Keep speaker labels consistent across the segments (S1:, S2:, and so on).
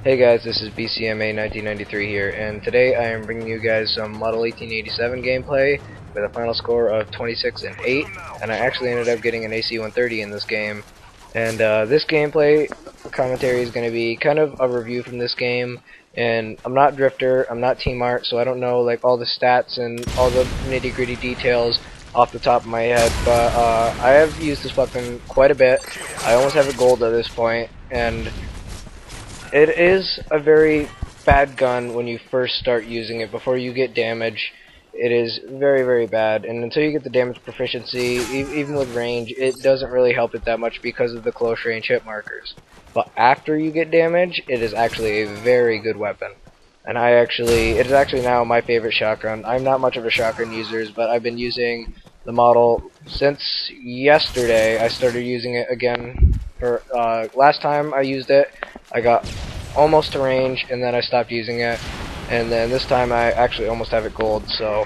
S1: Hey guys, this is BCMA1993 here, and today I am bringing you guys some Model 1887 gameplay with a final score of 26 and 8, and I actually ended up getting an AC-130 in this game. And this gameplay commentary is going to be kind of a review from this game, and I'm not Drifter, I'm not Team Art, so I don't know like all the stats and all the nitty-gritty details off the top of my head, but I have used this weapon quite a bit. I almost have a gold at this point, and it is a very bad gun when you first start using it. Before you get damage, it is very, very bad. And until you get the damage proficiency, even with range, it doesn't really help it that much because of the close range hit markers. But after you get damage, it is actually a very good weapon. And it is actually now my favorite shotgun. I'm not much of a shotgun user, but I've been using the model since yesterday. I started using it again. Last time I used it, I got almost to range, and then I stopped using it, and then this time I actually almost have it gold, so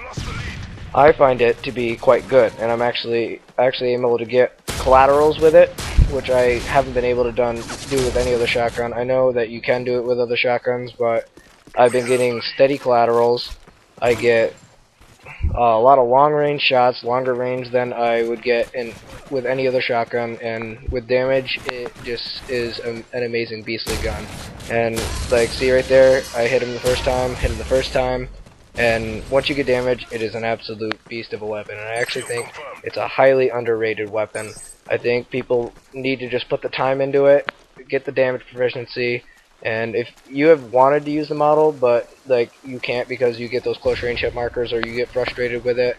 S1: I find it to be quite good, and I'm actually able to get collaterals with it, which I haven't been able to do with any other shotgun. I know that you can do it with other shotguns, but I've been getting steady collaterals. I get a lot of long-range shots, longer range than I would get with any other shotgun, and with damage, it just is an amazing, beastly gun. And like, see right there, I hit him the first time, and once you get damage, it is an absolute beast of a weapon. And I actually think it's a highly underrated weapon. I think people need to just put the time into it, get the damage proficiency. And if you have wanted to use the model, but like you can't because you get those close range hit markers or you get frustrated with it,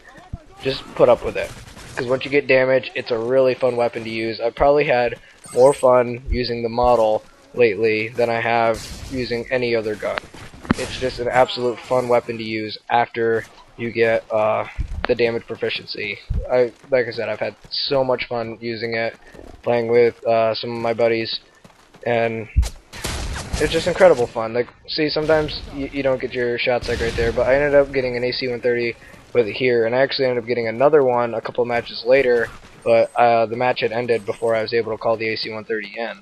S1: just put up with it. Because once you get damage, it's a really fun weapon to use. I've probably had more fun using the model lately than I have using any other gun. It's just an absolute fun weapon to use after you get the damage proficiency. Like I said, I've had so much fun using it, playing with some of my buddies, and it's just incredible fun. Like, see, sometimes you don't get your shots like right there, but I ended up getting an AC-130 with it here, and I actually ended up getting another one a couple matches later, but the match had ended before I was able to call the AC-130 in.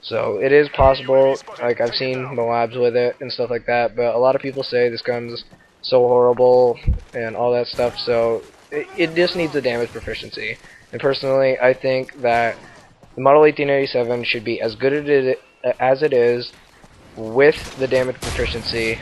S1: So it is possible. Like, I've seen Moabs with it and stuff like that, but a lot of people say this gun's so horrible and all that stuff, so it just needs the damage proficiency. And personally, I think that the Model 1887 should be as good as it is with the damage proficiency.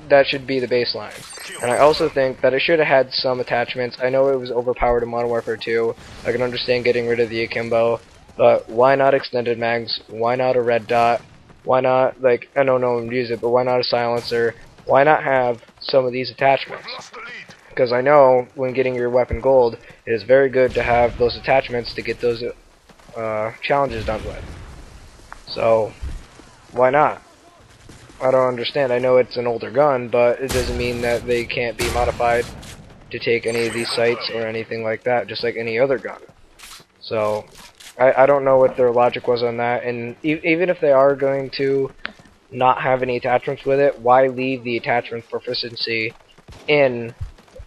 S1: That should be the baseline. And I also think that it should have had some attachments. I know it was overpowered in Modern Warfare 2. I can understand getting rid of the akimbo, but why not extended mags? Why not a red dot? Why not, like, I don't know when to use it, but why not a silencer? Why not have some of these attachments? Because I know when getting your weapon gold, it is very good to have those attachments to get those challenges done with. So why not? I don't understand. I know it's an older gun, but it doesn't mean that they can't be modified to take any of these sights or anything like that, just like any other gun. So I don't know what their logic was on that, and even if they are going to not have any attachments with it, why leave the attachment proficiency in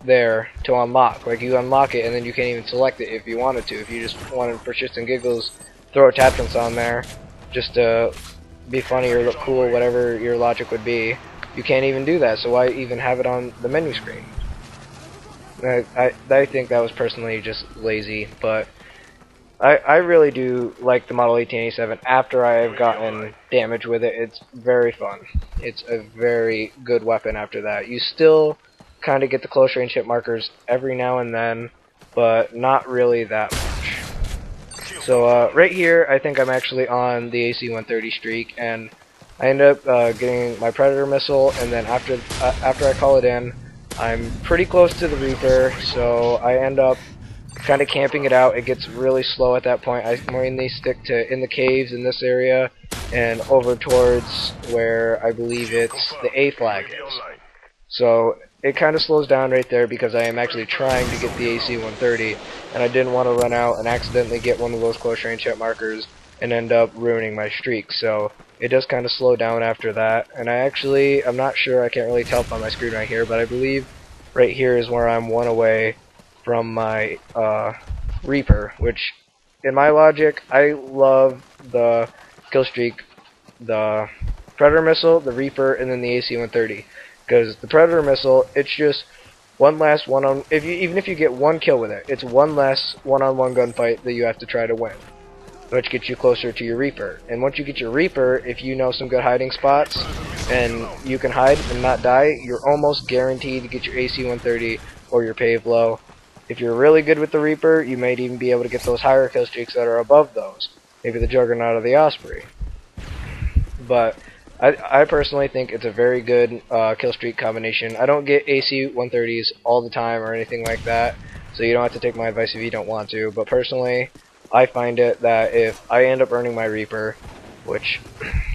S1: there to unlock? Like, you unlock it and then you can't even select it if you wanted to. If you just wanted for shits and giggles, throw attachments on there just to be funny or look cool, whatever your logic would be, you can't even do that, so why even have it on the menu screen? I think that was personally just lazy, but I really do like the Model 1887 after I have gotten damage with it. It's very fun. It's a very good weapon after that. You still kind of get the close range hit markers every now and then, but not really that much. So right here, I think I'm actually on the AC-130 streak, and I end up getting my Predator missile, and then after I call it in, I'm pretty close to the Reaper, so I end up kind of camping it out. It gets really slow at that point. I mainly stick to in the caves in this area, and over towards where I believe it's the A flag is. So it kind of slows down right there because I am actually trying to get the AC-130, and I didn't want to run out and accidentally get one of those close range hit markers and end up ruining my streak. So it does kind of slow down after that, and I'm not sure, I can't really tell from my screen right here, but I believe right here is where I'm one away from my Reaper, which in my logic, I love the kill streak, the Predator missile, the Reaper, and then the AC-130. Because the Predator missile, it's just one last one-on. Even if you get one kill with it, it's one less one-on-one gunfight that you have to try to win, which gets you closer to your Reaper. And once you get your Reaper, if you know some good hiding spots and you can hide and not die, you're almost guaranteed to get your AC-130 or your Pave Low. If you're really good with the Reaper, you might even be able to get those higher kill streaks that are above those. Maybe the Juggernaut or the Osprey. But I personally think it's a very good kill streak combination. I don't get AC-130s all the time or anything like that, so you don't have to take my advice if you don't want to. But personally, I find it that if I end up earning my Reaper, which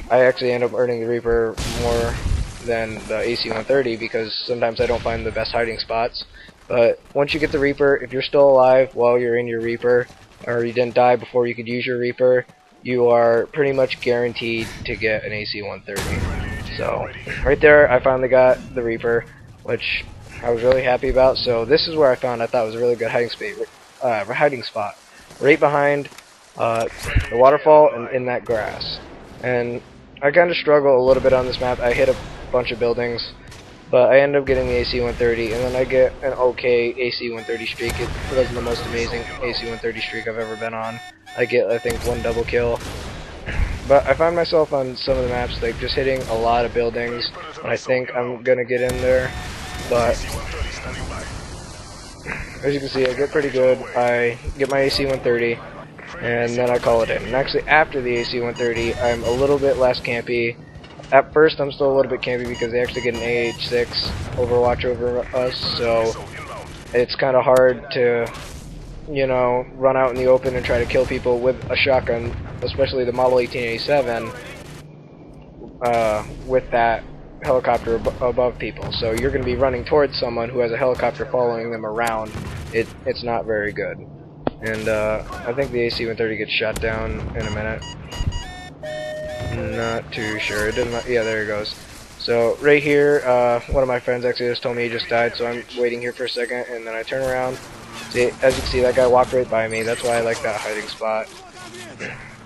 S1: I actually end up earning the Reaper more than the AC-130 because sometimes I don't find the best hiding spots. But once you get the Reaper, if you're still alive while you're in your Reaper, or you didn't die before you could use your Reaper, you are pretty much guaranteed to get an AC-130. So, right there, I finally got the Reaper, which I was really happy about. So this is where I thought was a really good hiding spot. Right behind the waterfall and in that grass. And I kind of struggle a little bit on this map. I hit a bunch of buildings, but I end up getting the AC-130, and then I get an okay AC-130 streak. It wasn't the most amazing AC-130 streak I've ever been on. I get, I think, one double kill. But I find myself on some of the maps like just hitting a lot of buildings when I think I'm gonna get in there. But as you can see, I get pretty good. I get my AC-130, and then I call it in. And actually, after the AC-130, I'm a little bit less campy. At first, I'm still a little bit campy because they actually get an AH-6 Overwatch over us, so it's kind of hard to, you know, run out in the open and try to kill people with a shotgun, especially the Model 1887, with that helicopter above people. So you're going to be running towards someone who has a helicopter following them around. It's not very good. And I think the AC-130 gets shot down in a minute. Not too sure. It doesn't. Yeah, there it goes. So right here, one of my friends actually just told me he just died, so I'm waiting here for a second, and then I turn around. See, as you can see, that guy walked right by me. That's why I like that hiding spot.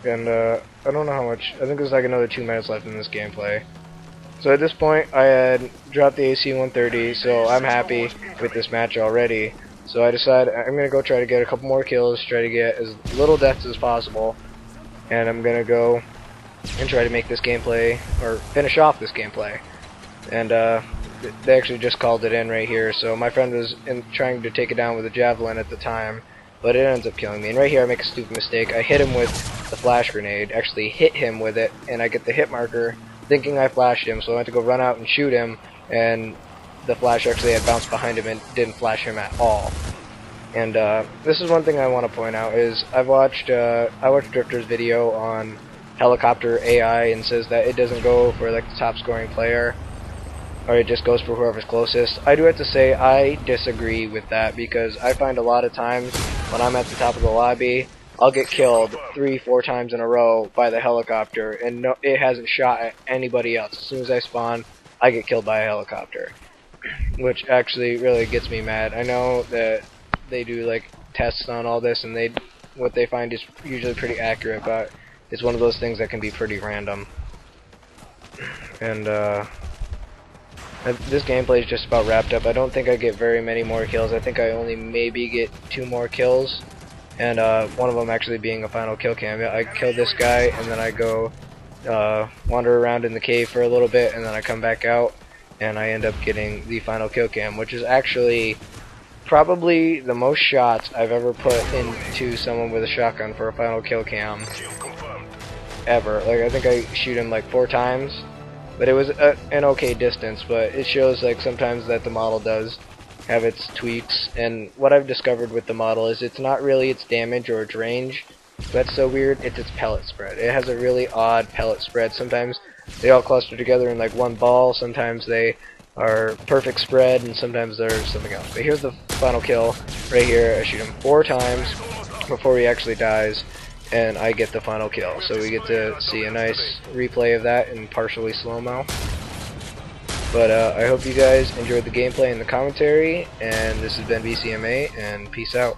S1: And I don't know how much. I think there's like another 2 minutes left in this gameplay. So at this point, I had dropped the AC-130, so I'm happy with this match already. So I decided I'm gonna go try to get a couple more kills, try to get as little deaths as possible, and I'm gonna go and try to make this gameplay, or finish off this gameplay. And they actually just called it in right here, so my friend was trying to take it down with a javelin at the time, but it ends up killing me. And right here I make a stupid mistake. I hit him with the flash grenade, actually hit him with it, and I get the hit marker thinking I flashed him, so I went to go run out and shoot him, and the flash actually had bounced behind him and didn't flash him at all. And this is one thing I want to point out is I watched Drifter's video on helicopter AI and says that it doesn't go for like the top scoring player, or it just goes for whoever's closest. I do have to say I disagree with that, because I find a lot of times when I'm at the top of the lobby, I'll get killed 3-4 times in a row by the helicopter, and no, it hasn't shot at anybody else. As soon as I spawn, I get killed by a helicopter, which actually really gets me mad. I know that they do like tests on all this, and what they find is usually pretty accurate, but it's one of those things that can be pretty random. And this gameplay is just about wrapped up. I don't think I get very many more kills. I think I only maybe get 2 more kills, and one of them actually being a final kill cam. I kill this guy, and then I go wander around in the cave for a little bit, and then I come back out, and I end up getting the final kill cam, which is actually probably the most shots I've ever put into someone with a shotgun for a final kill cam ever. Like, I think I shoot him like 4 times, but it was an okay distance. But it shows like sometimes that the model does have its tweaks, and what I've discovered with the model is it's not really its damage or its range that's so weird, it's its pellet spread. It has a really odd pellet spread. Sometimes they all cluster together in like one ball, sometimes they are perfect spread, and sometimes there's something else. But here's the final kill right here. I shoot him 4 times before he actually dies, and I get the final kill. So we get to see a nice replay of that in partially slow-mo. But I hope you guys enjoyed the gameplay and the commentary, and this has been BCMA, and peace out.